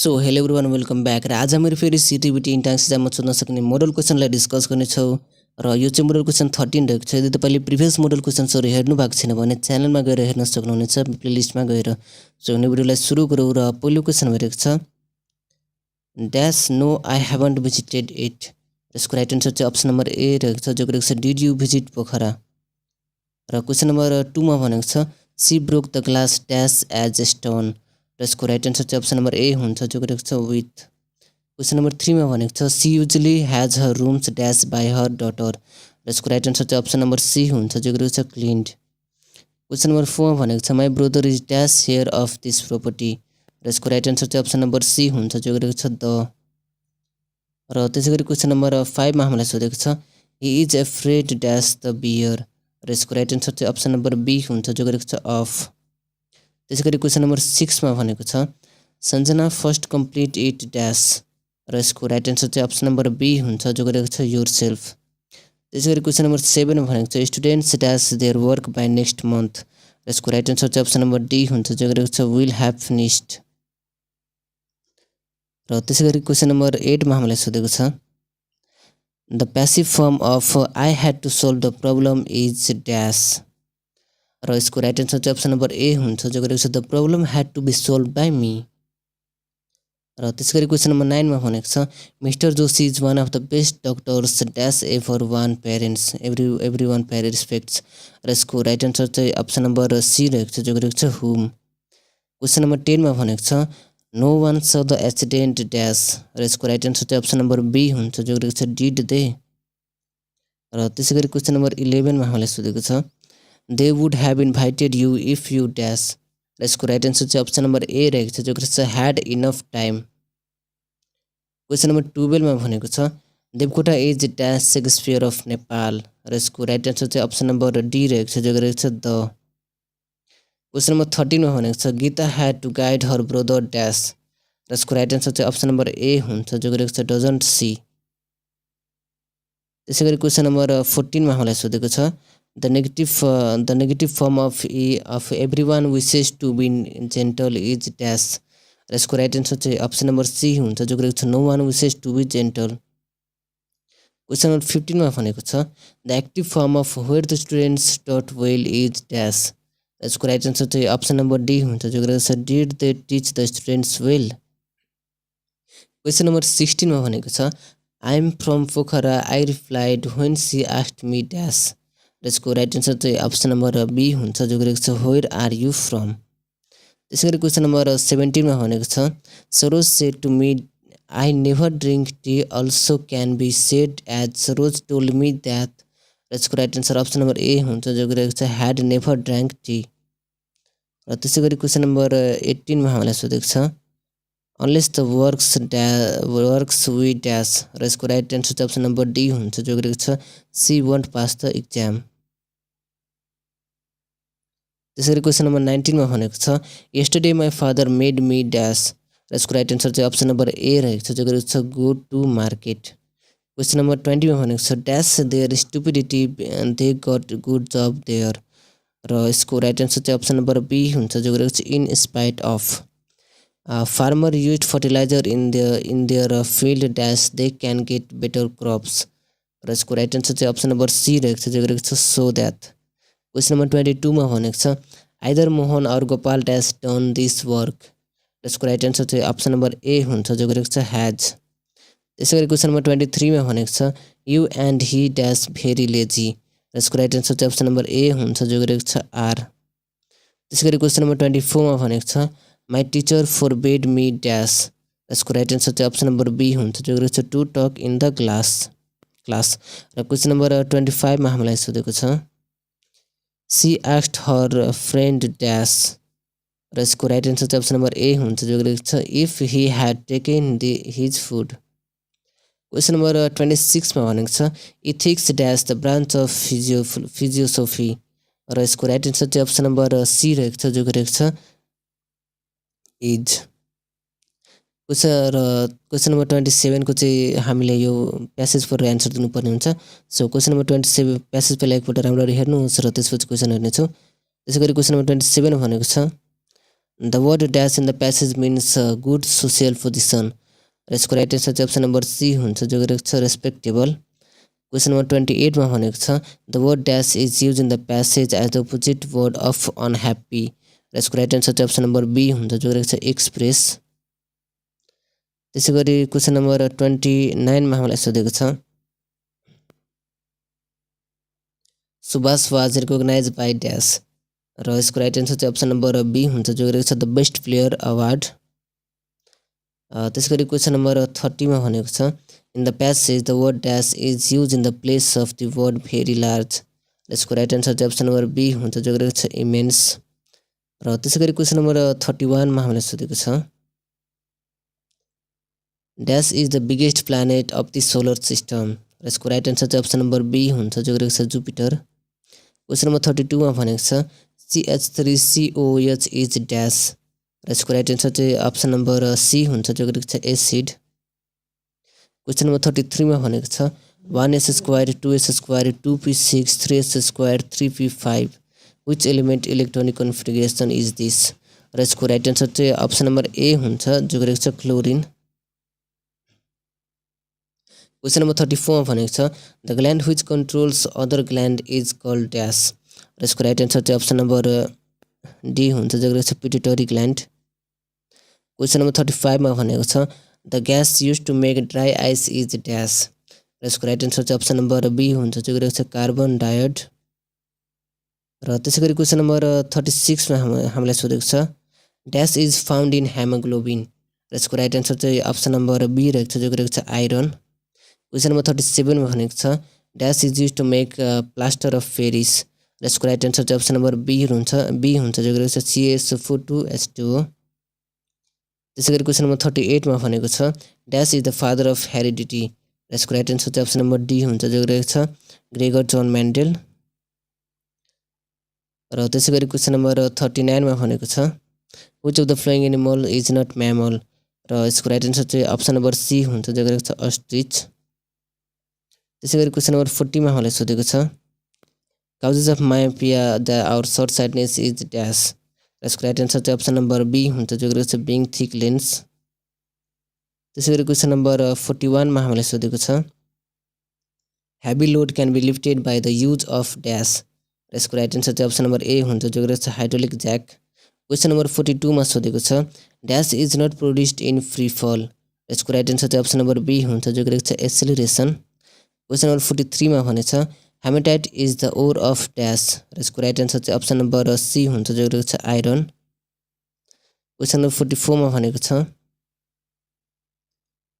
So hello everyone welcome back र आज मेरो फेरि सिटिबिटी इन्ट्रान्स एक्जाममा सोध्न सक्ने मोडल क्वेसनलाई डिस्कस गर्नेछौँ र यो चाहिँ मोडल क्वेसन 13 रहेको छ। यदि तपाईँले प्रिभियस मोडल क्वेसन्सहरू हेर्नु भएको छैन भने च्यानलमा गएर हेर्न सक्नुहुनेछ प्लेलिस्टमा गएर। सो यो भिडियोलाई सुरु गरौँ र पहिलो क्वेसन भनेको छ dash no I haven't visited it. यसको राइट आन्सर चाहिँ अप्सन नम्बर ए रहेको छ, जो रहेको छ डिड यु भिजिट पोखरा। र क्वेसन नम्बर 2 मा भनेको छ she broke the glass dash as stone. र यसको राइट आन्सर चाहिँ अप्सन नम्बर ए हुन्छ, जो रहेको छ विथ। क्वेसन नम्बर 3 मा भनेको छ she usually has her rooms dash by her daughter. र यसको राइट आन्सर चाहिँ अप्सन नम्बर सी हुन्छ, जो रहेको छ क्लिन्ड। क्वेसन नम्बर 4 मा भनेको छ my brother is dash share of this property. र यसको राइट आन्सर चाहिँ अप्सन नम्बर सी हुन्छ, जो रहेको छ द। र त्यसै गरी क्वेसन नम्बर 5 मा हामीलाई सोधेको छ he is afraid dash the bear. र यसको राइट आन्सर चाहिँ अप्सन नम्बर बी हुन्छ, जो रहेको छ अफ। त्यसै गरी क्वेसन नम्बर 6 मा भनेको छ Sanjana first complete it dash. र यसको राइट आन्सर चाहिँ अप्सन नम्बर बी हुन्छ, जो रहेको छ योर सेल्फ। त्यसै गरी क्वेसन नम्बर 7 मा भनेको छ students dash their work by next month. र यसको राइट आन्सर चाहिँ अप्सन नम्बर डी हुन्छ, जो रहेको छ विल ह्याभ फिनिस्ड। र त्यसै गरी क्वेसन नम्बर 8 मा हामीलाई सोधेको छ the passive form of I had to solve the problem is dash. र यसको राइट आन्सर चाहिँ अप्सन नम्बर ए हुन्छ, जो रहेको छ the problem had to be solved by me. र त्यसै गरी क्वेसन नम्बर 9 मा भनेको छ mister Joshi is one of the best doctors dash ever one parents every one प्यारे रिस्पेक्ट्स। र यसको राइट आन्सर चाहिँ अप्सन नम्बर सी रहेको छ, जो रहेको छ हुम। क्वेसन नम्बर 10 मा भनेको छ no one saw the accident dash. र यसको राइट आन्सर चाहिँ अप्सन नम्बर बी हुन्छ, जो रहेको छ डिड दे। र त्यसै गरी क्वेसन नम्बर 11 मा हामीलाई सोधेको छ they would have invited you if you dash. र यसको राइट आन्सर चाहिँ अप्सन नम्बर ए रहेको छ, जो रहेको छ had enough time. Question number 12 मा भनेको छ Devkota is dash Shakespeare of Nepal. र यसको राइट आन्सर चाहिँ अप्सन नम्बर डी रहेको छ, जो रहेको छ द। क्वेसन नम्बर 13 मा भनेको छ Gita had to guide her brother dash. र यसको राइट आन्सर चाहिँ अप्सन नम्बर ए हुन्छ, जो रहेको छ डजन्ट सी। त्यसै गरी क्वेसन नम्बर 14 मा हामीलाई सोधेको छ the negative form of every one wishes to be gentle is dash. र यसको राइट आन्सर चाहिँ अप्सन नम्बर सी हुन्छ, जो रहेको छ no one wishes to be gentle. Question number 15 मा भनेको छ the active form of were the students taught well is dash. र यसको राइट आन्सर चाहिँ अप्सन नम्बर डी हुन्छ, जो रहेको छ did they teach the students well. Question number 16 मा भनेको छ I am from Pokhara I replied when she asked me dash. र यसको राइट आन्सर चाहिँ अप्सन नम्बर बी हुन्छ, जो रहेको छ वेयर आर यु फ्रम। त्यसै गरी क्वेसन नम्बर 17 मा भनेको छ Saroj said to me I never drink tea also can be said as Saroj told me that. र यसको right answer option number A हुन्छ, जो रहेको छ ह्याड नेभर ड्राङ्क टी। र त्यसै गरी क्वेसन नम्बर 18 मा हामीलाई सोधेको छ unless the works we dash. र यसको राइट आन्सर चाहिँ अप्सन नम्बर डी हुन्छ, जो रहेको छ she won't pass the exam. त्यसै गरी क्वेसन नम्बर 19 मा भनेको छ yesterday my father made me dash. र यसको राइट आन्सर चाहिँ अप्सन नम्बर ए रहेको छ, जो रहेको छ go to market. Question number 20 मा भनेको छ dash their stupidity they got good job there. र यसको राइट आन्सर चाहिँ अप्सन नम्बर बी हुन्छ, जो रहेको छ in spite of. Farmer use fertiliser in their field dash they can get better crops. र यसको राइट आन्सर चाहिँ अप्सन नम्बर सी रहेको छ, जो रहेको छ सो द्याट। क्वेसन नम्बर 22 मा भनेको छ आइदर मोहन और Gopal dash done this work. यसको राइट आन्सर चाहिँ अप्सन नम्बर ए हुन्छ, जो रहेको छ ह्याज। त्यसै गरी क्वेसन नम्बर 23 मा भनेको छ you and he dash very lazy. यसको राइट आन्सर चाहिँ अप्सन नम्बर ए हुन्छ, जो रहेको छ आर। त्यसै गरी क्वेसन नम्बर 24 मा भनेको छ my teacher forbade me dash. यसको राइट आन्सर चाहिँ अप्सन नम्बर बी हुन्छ, जो रहेको छ to talk in the class. र क्वेसन नम्बर 25 मा हामीलाई सोधेको छ she asked her friend dash. र यसको राइट आन्सर चाहिँ अप्सन नम्बर ए हुन्छ, जो रहेको छ if he had taken his food. Question number 26 मा भनेको छ ethics dash the branch of philosophy. र यसको राइट आन्सर चाहिँ अप्सन नम्बर सी रहेको छ, जो रहेको छ इज। क्वेसन नम्बर 27 को चाहिँ हामीले यो प्यासेज पढेर एन्सर दिनुपर्ने हुन्छ। सो क्वेसन नम्बर 27 प्यासेज पहिला एकपल्ट राम्ररी हेर्नुहोस् र त्यसपछि क्वेसन हेर्नेछौँ। त्यसै गरी क्वेसन नम्बर 27 भनेको छ The word dash in the passage means good social position. र यसको राइट एन्सर चाहिँ अप्सन नम्बर सी हुन्छ जो गरेको छ रेस्पेक्टेबल। क्वेसन नम्बर 28 मा भनेको छ the word dash is use in the passage as the opposite word of unhappy. र यसको राइट एन्सर चाहिँ अप्सन नम्बर बी हुन्छ जो गरेको छ एक्सप्रेस। त्यसै गरी क्वेसन नम्बर 29 मा हामीलाई सोधेको छ Subhash was recognize by dash. र यसको राइट एन्सर चाहिँ अप्सन नम्बर बी हुन्छ जो गरेको छ द बेस्ट प्लेयर अवार्ड। त्यसै गरी क्वेसन नम्बर 30 मा भनेको छ in the passage the word dash is use in the place of the word very large. यसको राइट एन्सर चाहिँ अप्सन नम्बर बी हुन्छ जो गरेको छ इमेन्स। र त्यसै गरी क्वेसन नम्बर 31 मा हामीलाई सोधेको छ dash is the biggest planet of the solar system. र यसको राइट एन्सर चाहिँ अप्सन नम्बर बी हुन्छ जो गरेको छ जुपिटर। क्वेसन नम्बर 32 मा भनेको छ CH3COH इज ड्यास। र यसको राइट एन्सर चाहिँ अप्सन नम्बर सी हुन्छ जो गरेको छ एसिड। क्वेसन नम्बर 33 मा भनेको छ 1s² 2s² 2p6 3s² 3p5 which element electronic configuration is this. र यसको राइट एन्सर चाहिँ अप्सन नम्बर ए हुन्छ जो गरेको छ क्लोरिन। क्वेसन नम्बर 34 मा भनेको छ the gland which controls other gland is called dash. र यसको राइट एन्सर चाहिँ अप्सन नम्बर डी हुन्छ जो गरेको छ पिट्युटरी ग्ल्यान्ड। क्वेसन नम्बर 35 मा भनेको छ the gas use to make dry ice is dash. र यसको राइट एन्सर चाहिँ अप्सन नम्बर बी हुन्छ जो गरेको छ कार्बन डाइअक्साइड। र त्यसै गरी क्वेसन नम्बर 36 मा हामीलाई सोधेको छ dash is found in haemoglobin. र यसको राइट एन्सर चाहिँ अप्सन नम्बर बी रहेको छ जो गरेको छ आइरन। क्वेसन नम्बर 37 मा भनेको छ dash is use to make plaster of Paris. र यसको राइट एन्सर चाहिँ अप्सन नम्बर बी हुन्छ जो गरेको छ CaSO4 2H2O। त्यसै गरी क्वेसन नम्बर 38 मा भनेको छ dash is the father of heredity. र यसको राइट एन्सर चाहिँ अप्सन नम्बर डी हुन्छ जो गरेको छ ग्रेगर जोन मेन्डेल। र त्यसै गरी क्वेसन नम्बर 39 मा भनेको छ which of the following animal is not mammal. र यसको राइट एन्सर चाहिँ अप्सन नम्बर सी हुन्छ जो गरेको छ अस्ट्रिच। त्यसै गरी क्वेसन नम्बर 40 मा हामीलाई सोधेको छ causes of myopia the or short sightedness is dash. र यसको राइट एन्सर चाहिँ अप्सन नम्बर बी हुन्छ जो गरेको छ बिङ थिक लेन्स। त्यसै गरी क्वेसन नम्बर 41 मा हामीलाई सोधेको छ heavy load can be lifted by the use of dash. र यसको राइट एन्सर चाहिँ अप्सन नम्बर ए हुन्छ जो गरेको छ हाइड्रोलिक ज्याक। क्वेसन नम्बर 42 मा सोधेको छ dash is not produced in free fall. र यसको राइट एन्सर चाहिँ अप्सन नम्बर बी हुन्छ जो गरेको छ एक्सेलरेसन। क्वेसन नम्बर 43 मा भनेको छ hematite is the ore of dash. र यसको राइट एन्सर चाहिँ अप्सन नम्बर सी हुन्छ जो रहेको छ आइरन। क्वेसन नम्बर 44 मा भनेको छ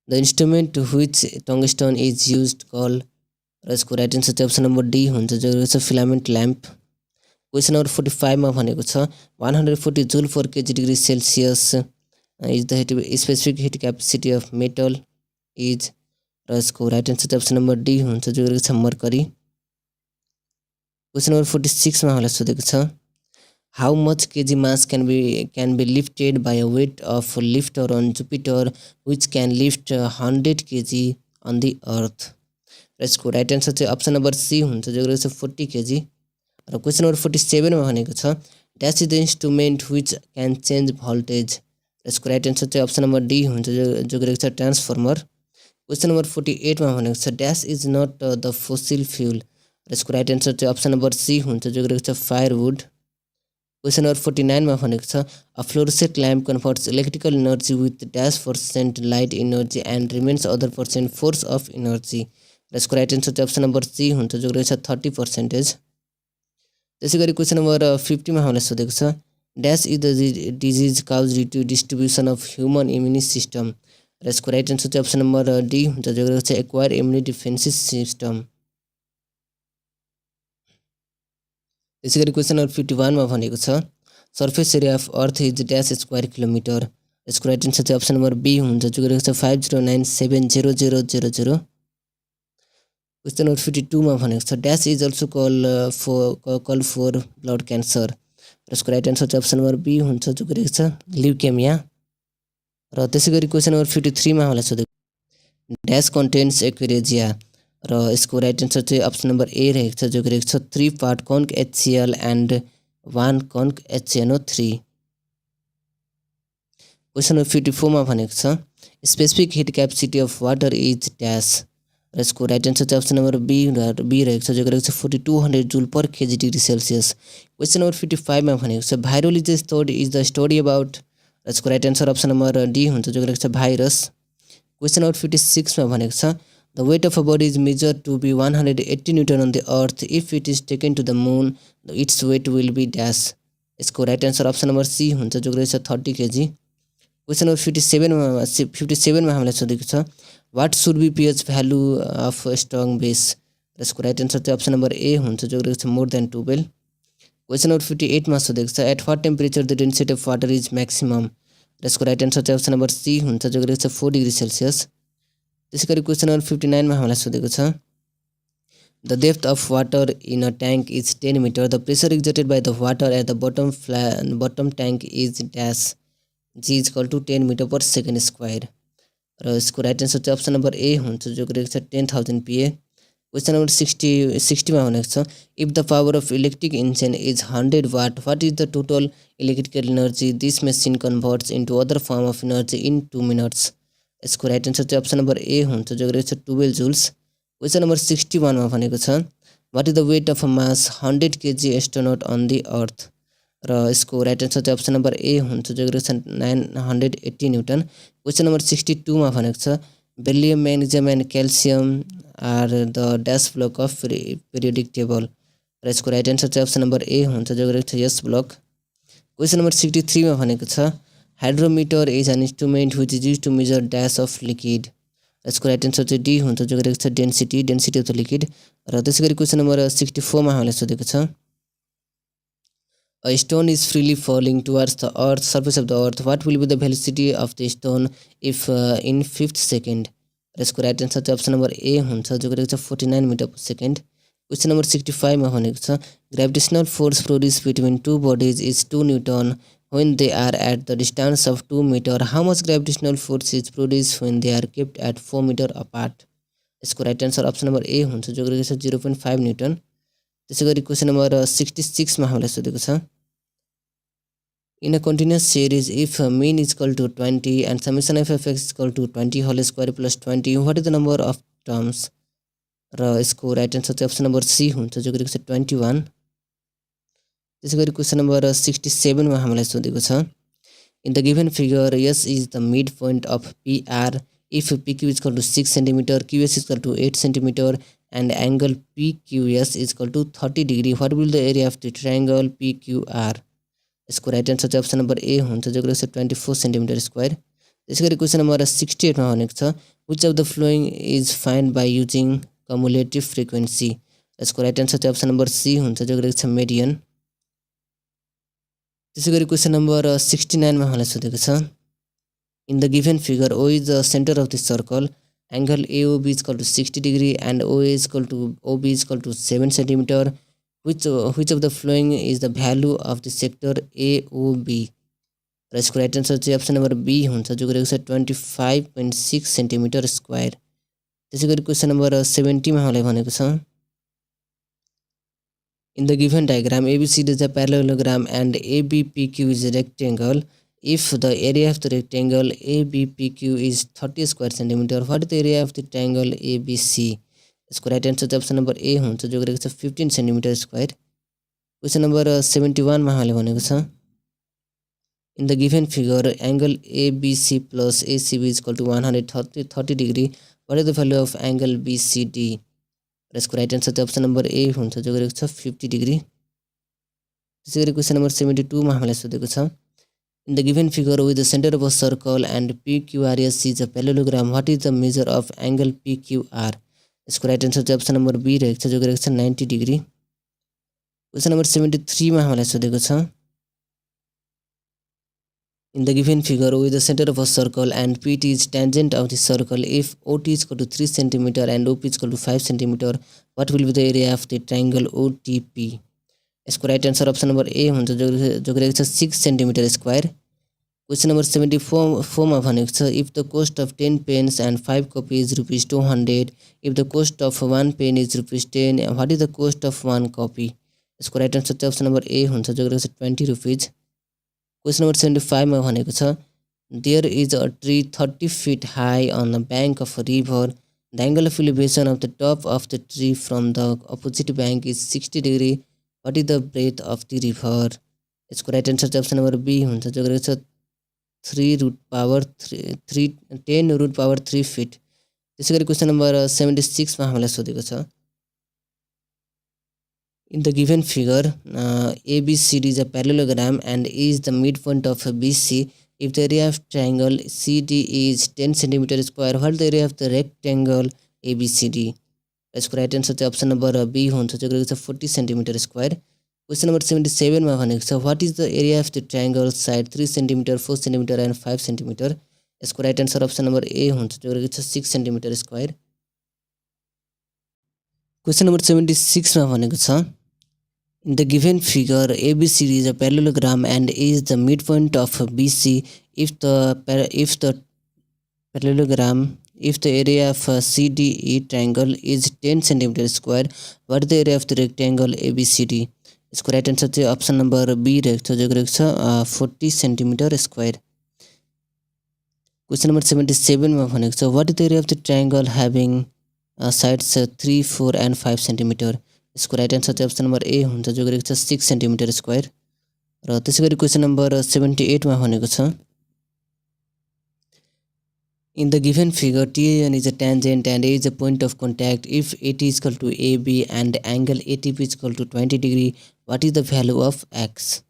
the instrument to which tungsten is used call. र यसको राइट एन्सर चाहिँ अप्सन नम्बर डी हुन्छ जो रहेको छ फिलामेन्ट ल्याम्प। क्वेसन नम्बर 45 मा भनेको छ 140 जुल पर kg degree Celsius is the specific heat capacity of metal is. र यसको राइट एन्सर चाहिँ अप्सन नम्बर डी हुन्छ जो रहेको छ मर्करी। क्वेसन नम्बर 46 मा हामीलाई सोधेको छ how much kg mass can be lifted by a weight of lifter on Jupiter which can lift 100 kg on the earth. र यसको राइट एन्सर चाहिँ अप्सन नम्बर सी हुन्छ जो रहेको छ 40 kg। र क्वेसन नम्बर 47 मा भनेको छ dash is the instrument which can change voltage. र यसको राइट एन्सर चाहिँ अप्सन नम्बर डी हुन्छ जो रहेको छ ट्रान्सफर्मर। क्वेसन नम्बर 48 मा भनेको छ dash is not the fossil fuel. र यसको राइट एन्सर चाहिँ अप्सन नम्बर सी हुन्छ जो गरेको छ फायरवुड। क्वेसन नम्बर 49 मा भनेको छ a fluorescent lamp converts electrical energy with -% light energy and remains other % force of energy. र यसको राइट एन्सर चाहिँ अप्सन नम्बर सी हुन्छ जो रहेको छ 30%। त्यसै गरी क्वेसन नम्बर 50 मा हामीलाई सोधेको छ dash is the disease cause due to distribution of human immune system. र यसको राइट एन्सर चाहिँ अप्सन नम्बर डी हुन्छ जो रहेको छ एक्वायर इम्युनि डिफेन्सिभ सिस्टम। त्यसै गरी क्वेसन नम्बर 51 मा भनेको छ surface area of earth is dash square kilometre. यसको राइट एन्सर चाहिँ अप्सन नम्बर बी हुन्छ जो गरेको छ 50970000। क्वेसन नम्बर 52 मा भनेको छ dash is also call for blood cancer. र यसको राइट एन्सर चाहिँ अप्सन नम्बर बी हुन्छ जो गरेको छ ल्युकेमिया। र त्यसै गरी क्वेसन नम्बर 53 मा हामीलाई सोधेको ड्यास कन्टेन्स एक्युरेजिया। र यसको राइट एन्सर चाहिँ अप्सन नम्बर ए रहेको छ जो गरेको छ 3 part conc HCl and 1 conc HNO3। Question number 54 मा भनेको छ specific heat capacity of water is dash र यसको राइट आन्सर चाहिँ अप्सन नम्बर बी रहेको छ, जो रहेको छ 4200 joule per KG degree Celsius. Question number 55 मा भनेको छ virology study is the study about र यसको right answer option number D हुन्छ, जो रहेको छ भाइरस। क्वेसन नम्बर 56 मा भनेको छ the weight of a body is measured to be 180 newton on the earth if it is taken to the moon its weight will be dash. यसको right answer option number C हुन्छ, जो रहेको छ 30 KG. Question number 57 मा हामीलाई सोधेको छ what should be pH value of strong base र यसको राइट आन्सर चाहिँ अप्सन नम्बर ए हुन्छ, जो रहेको छ मोर देन 12। क्वेसन नम्बर 58 मा सोधेको छ at what temperature the density of water is maximum र यसको राइट आन्सर चाहिँ अप्सन नम्बर सी हुन्छ, जो रहेको छ 4 डिग्री सेल्सियस। त्यसै गरी क्वेसन नम्बर 59 मा हामीलाई सोधेको छ the depth of water in a tank is 10 metre the pressure exerted by the water at the bottom tank is dash g is equal to 10 metre per second square र यसको right answer चाहिँ option number A हुन्छ, जो रहेको छ 10,000 PA। Question number 60 मा भनेको छ if the power of electric engine is 100 watt what is the total electrical energy this machine converts into other form of energy in 2 minutes. यसको right answer चाहिँ option number A हुन्छ, जो रहेको छ 12 Joule's. Question number 61 मा भनेको छ what is the weight of a mass 100 KG astronaut on the earth र यसको राइट आन्सर चाहिँ अप्सन नम्बर ए हुन्छ, जो रहेको छ 980 न्युटन। क्वेसन नम्बर 62 मा भनेको छ beryllium magnesium and calcium are the dash block of periodic table र यसको राइट आन्सर चाहिँ अप्सन नम्बर ए हुन्छ, जो रहेको छ यस ब्लक। क्वेसन नम्बर 63 मा भनेको छ hydrometer is an instrument which is use to measure dash of liquid. यसको राइट आन्सर चाहिँ डी हुन्छ, जो रहेको छ डेन्सिटी अफ द लिक्विड। र त्यसै गरी क्वेसन नम्बर 64 मा हामीलाई सोधेको छ A stone is freely falling towards the earth surface of the earth. What will be the velocity of the stone if in 5th second? र यसको राइट आन्सर चाहिँ अप्सन नम्बर ए हुन्छ, जो रहेको छ 49 metre per second. Question number 65 मा भनेको छ gravitational force produce between two bodies is 2 newton when they are at the distance of 2 meter. How much gravitational force is produced when they are kept at 4 meter apart? यसको right answer option number A हुन्छ, जो रहेको छ 0.5 newton. त्यसै गरी question number 66 मा हामीलाई सोधेको छ in a continuous series if mean is equal to 20 and summation of f(x) is equal to 20 whole square plus 20 what is the number of terms र यसको राइट आन्सर चाहिँ अप्सन नम्बर सी हुन्छ, जो रहेको छ 21। त्यसै गरी क्वेसन नम्बर 67 मा हामीलाई सोधेको छ in the given figure S is the mid point of PR if PQ is equal to 6 centimetre QS is equal to 8 centimetre and angle PQS is equal to 30 degree what will the area of the triangle PQR. यसको right answer चाहिँ option number A हुन्छ, जो रहेको छ 24 centimetre square. त्यसै गरी question number 68 मा भनेको छ which of the following is find by using cumulative frequency. यसको राइट आन्सर चाहिँ अप्सन नम्बर सी हुन्छ, जो रहेको छ मेडियन। त्यसै गरी क्वेसन नम्बर 69 मा हामीलाई सोधेको छ in the given figure O is the centre of the circle angle AOB is equal to 60 degree and O is equal to OB is equal to 7 centimetre which of the following is the value of the sector AOB र यसको right answer चाहिँ option number B हुन्छ, जो रहेको छ 25.6 centimetre square. त्यसै गरी question number 70 मा हामीलाई भनेको छ in the given diagram ABCD is a parallelogram and ABPQ is a rectangle if the area of the rectangle ABPQ is 30 square centimeter what is the area of the triangle ABC। यसको right answer चाहिँ option number A हुन्छ, जो रहेको छ 15 centimetre square. Question number 71 मा हामीले भनेको छ in the given figure angle ABC plus ACB is equal to 130 degree what is the value of angle BCD र यसको राइट आन्सर चाहिँ अप्सन नम्बर ए हुन्छ, जो रहेको छ 50 डिग्री। त्यसै गरी क्वेसन नम्बर 72 मा हामीलाई सोधेको छ in the given figure with the centre of a circle and PQRS is a parallelogram what is the measure of angle PQR. यसको राइट आन्सर चाहिँ अप्सन नम्बर बी रहेको छ, जो रहेको छ 90 डिग्री। क्वेसन नम्बर 73 मा हामीलाई सोधेको छ in the given figure with the centre of a circle and PT is tangent of the circle if OT is equal to 3 centimetre and OP is equal to 5 centimetre what will be the area of the triangle OTP. यसको right answer option number A हुन्छ, जो रहेको छ 6 centimetre square. Question number 74 मा भनेको छ if the cost of 10 pens and 5 copy is ₹200 if the cost of 1 pen is ₹10 what is the cost of 1 copy. यसको right answer चाहिँ option number A हुन्छ, जो रहेको छ ₹20। क्वेसन नम्बर 75 मा भनेको छ There is a tree 30 feet high on the bank of a river. The angle of elevation of the top of the tree from the opposite bank is 60 degree. What is the breadth of the river? यसको right answer चाहिँ option number B हुन्छ, जो गरेको छ 3 root power 3 10 root power 3 feet. त्यसै गरी question number 76 मा हामीलाई सोधेको छ, in the given figure ABCD is a parallelogram and is the midpoint of a BC. If the area of triangle CD is 10 cm square, what is the area of the rectangle ABCD? यसको right answer चाहिँ option number B हुन्छ, जो गरेको छ 40 cm square. Question number 77 मा भनेको छ, what is the area of the triangle side 3 cm 4 cm and 5 cm? यसको right answer option number A हुन्छ, जो गरेको छ 6 cm square. क्वेसन नम्बर 76 मा भनेको छ, in the given figure ABCD is a parallelogram and is the midpoint of BC. If the parallelogram, if the area of CDE triangle is 10 cm square, what is the area of the rectangle ABCD? यसको right answer चाहिँ option number B रहेको छ, जो गरेको छ 40 cm square. Question number 77 मा भनेको छ, what is the area of the triangle having sides 3, 4 and 5 cm? यसको राइट आन्सर चाहिँ अप्सन नम्बर ए हुन्छ, जो गरेको छ 6 cm square. र त्यसै गरी क्वेसन नम्बर 78 मा भनेको छ, in the given figure TAN is a tangent and A is a point of contact. If AT is equal to AB and angle ATP is equal to 20 degree, what is the value of x?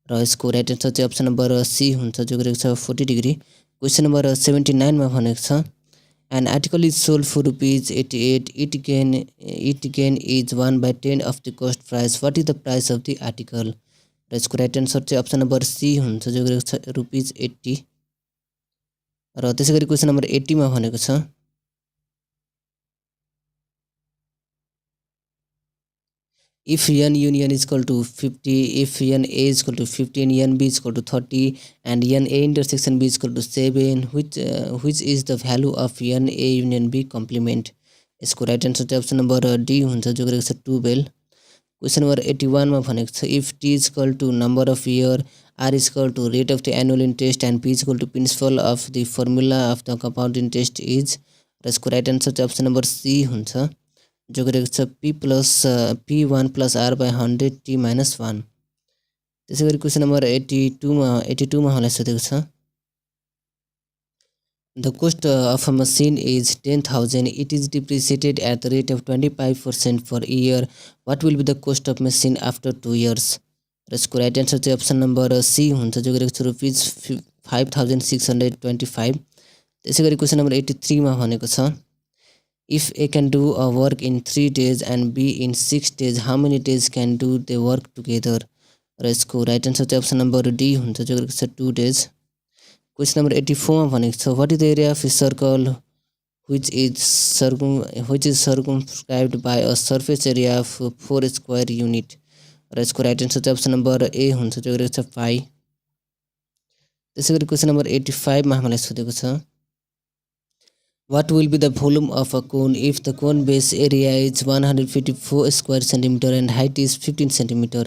र यसको right answer चाहिँ option number C हुन्छ, जो गरेको छ 40 degree. Question number 79 मा भनेको छ, an article is sold for ₹88. It gain is 1/10 of the cost price. What is the price of the article? र यसको राइट आन्सर चाहिँ अप्सन नम्बर सी हुन्छ, जो गरेको छ ₹80. र त्यसै गरी क्वेसन नम्बर 80 मा भनेको छ, if n union is equal to 50, if n a is equal to 15, n b is equal to 30 and n a intersection b is equal to 7, which is the value of n a union b complement? यसको right answer चाहिँ option number D हुन्छ, जो गरेको छ 12. Question number 81 मा भनेको छ, if t is equal to number of year, r is equal to rate of the annual interest and p is equal to principal of the formula of the compound interest is. र यसको right answer चाहिँ option number C हुन्छ, जो गरेको छ p1 plus r by 100 t minus 1. त्यसै गरी question number 82 मा हामीलाई सोधेको छ, the cost of a machine is 10,000. It is depreciated at the rate of 25% per year. What will be the cost of machine after 2 years? र यसको right answer चाहिँ option number C हुन्छ, जो गरेको छ ₹5,625. त्यसै गरी क्वेसन नम्बर 83 मा भनेको छ, if A can do a work in 3 days and B in 6 days, how many days can do they work together? र यसको राइट आन्सर चाहिँ अप्सन नम्बर डी हुन्छ, जो गरेको छ 2 days. क्वेसन नम्बर 84 मा भनेको छ, what is the area of a circle which is circumscribed by a surface area of 4 square unit? र यसको राइट आन्सर चाहिँ अप्सन नम्बर ए हुन्छ, जो गरेको छ 5. त्यसै गरी क्वेसन नम्बर 85 मा हामीलाई सोधेको छ, what will be the volume of a cone if the cone base area is 154 square centimeter and height is 15 centimeter?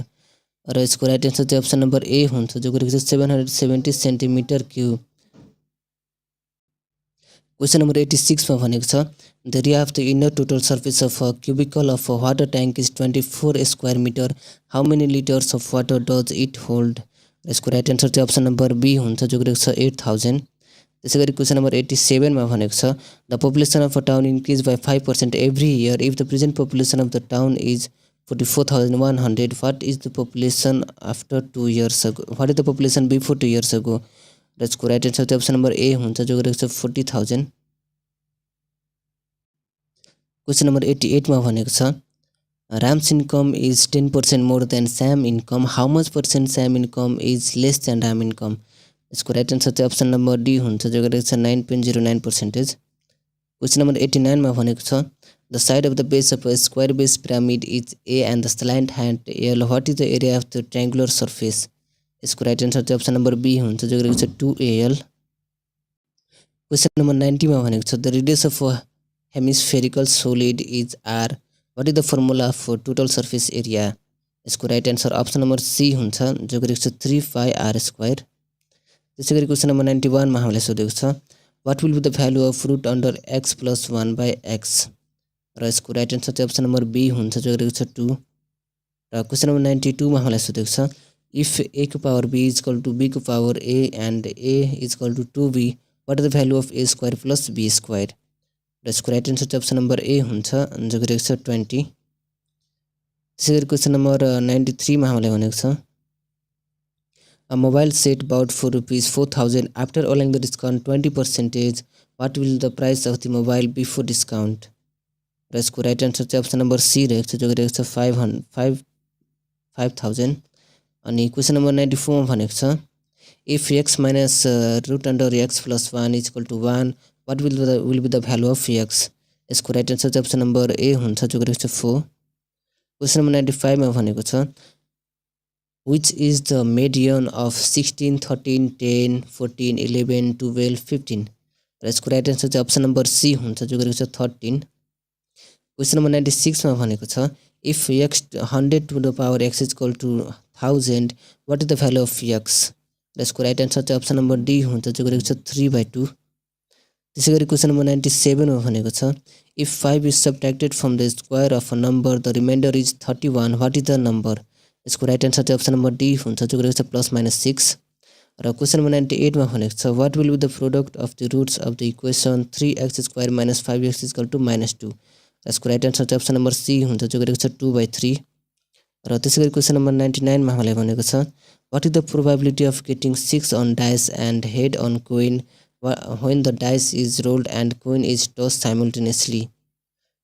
र यसको राइट आन्सर चाहिँ अप्सन नम्बर ए हुन्छ, जो गरेको छ 770 centimeter cube. क्वेसन नम्बर 86 मा भनेको छ, the area of the inner total surface of a cubicle of a water tank is 24 square meter. How many liters of water does it hold? र यसको right answer चाहिँ option number B हुन्छ, जो गरेको छ 8,000. त्यसै गरी क्वेसन नम्बर 87 मा भनेको छ, the population of a town increase by 5% every year. If the present population of the town is 44,100, what is the population after 2 years ago? What is the population before 2 years ago? र यसको right answer चाहिँ option number A हुन्छ, जो गरेको छ 40,000. Question number 88 मा भनेको छ, Ram's income is 10% more than Sam income. How much percent Sam income is less than Ram income? यसको राइट आन्सर चाहिँ अप्सन नम्बर डी हुन्छ, जो गरेको छ 9.09%. क्वेसन नम्बर 89 मा भनेको छ, the side of the base of a square base pyramid is A and the slant hand L. What is the area of the triangular surface? यसको right answer चाहिँ option number B हुन्छ, जो गरेको छ 2AL. Question number 90 मा भनेको छ, the radius of a hemispherical solid is R. What is the formula for total surface area? यसको right answer option number C हुन्छ, जो गरेको छ 3 pi r square. त्यसैगरी क्वेशन नम्बर 91 मा हामीलाई सोधेको छ what will be the value of root under x + 1 / x र यसको राइट आन्सर चाहिँ अप्सन नम्बर बी हुन्छ जो गरेको छ 2 र क्वेशन नम्बर 92 मा हामीलाई सोधेको छ इफ a को पावर b = b को power a and a = 2b what is the value of a square plus b square र यसको राइट आन्सर चाहिँ अप्सन नम्बर ए हुन्छ जो गरेको छ 20 त्यसैगरी क्वेशन नम्बर 93 मा हामीलाई भनेको छ a mobile set bought for ₹4,000 after allowing the discount 20%. What will the price of the mobile before discount? र यसको राइट आन्सर चाहिँ अप्सन नम्बर सी रहेको छ जो गरेको छ 5,000 अनि क्वेशन नम्बर 94 मा भनेको छ if x minus root under x plus 1 = 1 what will be the value of x यसको राइट आन्सर चाहिँ अप्सन नम्बर ए हुन्छ जो गरेको छ 4 क्वेशन नम्बर 95 मा भनेको छ which is the median of 16 13 10 14 11 12 15 र यसको राइट आन्सर चाहिँ अप्सन नम्बर सी हुन्छ जो गरेको छ 13 क्वेशन नम्बर 96 मा भनेको छ if x 100 to the power x = 1000 what is the value of x र यसको राइट आन्सर चाहिँ अप्सन नम्बर डी हुन्छ जो गरेको छ 3/2 त्यसैगरी क्वेशन नम्बर 97 मा भनेको छ if 5 is subtracted from the square of a number the remainder is 31 what is the number यसको राइट आन्सर चाहिँ अप्सन नम्बर डी हुन्छ जो गरेको छ +- 6 र क्वेशन नम्बर 98 मा भनेको छ what will be the product of the roots of the equation 3x² - 5x = -2 यसको राइट आन्सर चाहिँ अप्सन नम्बर सी हुन्छ जो गरेको छ 2/3 र त्यसैगरी क्वेशन नम्बर 99 मा हामीलाई भनेको छ what is the probability of getting 6 on dice and head on coin when the dice is rolled and coin is tossed simultaneously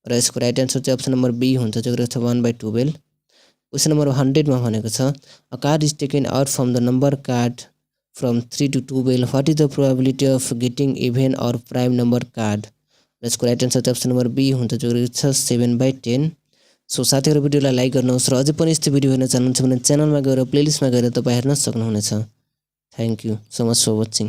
र यसको राइट आन्सर चाहिँ अप्सन नम्बर बी हुन्छ जो गरेको छ 1/12 क्वेशन नम्बर 100 मा भनेको छ a card is taken out from the number card from 3 to 12 what is the probability of getting even or prime number card र यसको राइट आन्सर चाहिँ अप्सन नम्बर बी हुन्छ जो गरेको छ 7/10 सो साथीहरु भिडियोलाई लाइक गर्नुहोस् र अझै पनि यस्तो भिडियो हेर्न चाहनुहुन्छ भने च्यानलमा गएर प्लेलिस्टमा गएर तपाई हेर्न सक्नुहुनेछ thank you so much for watching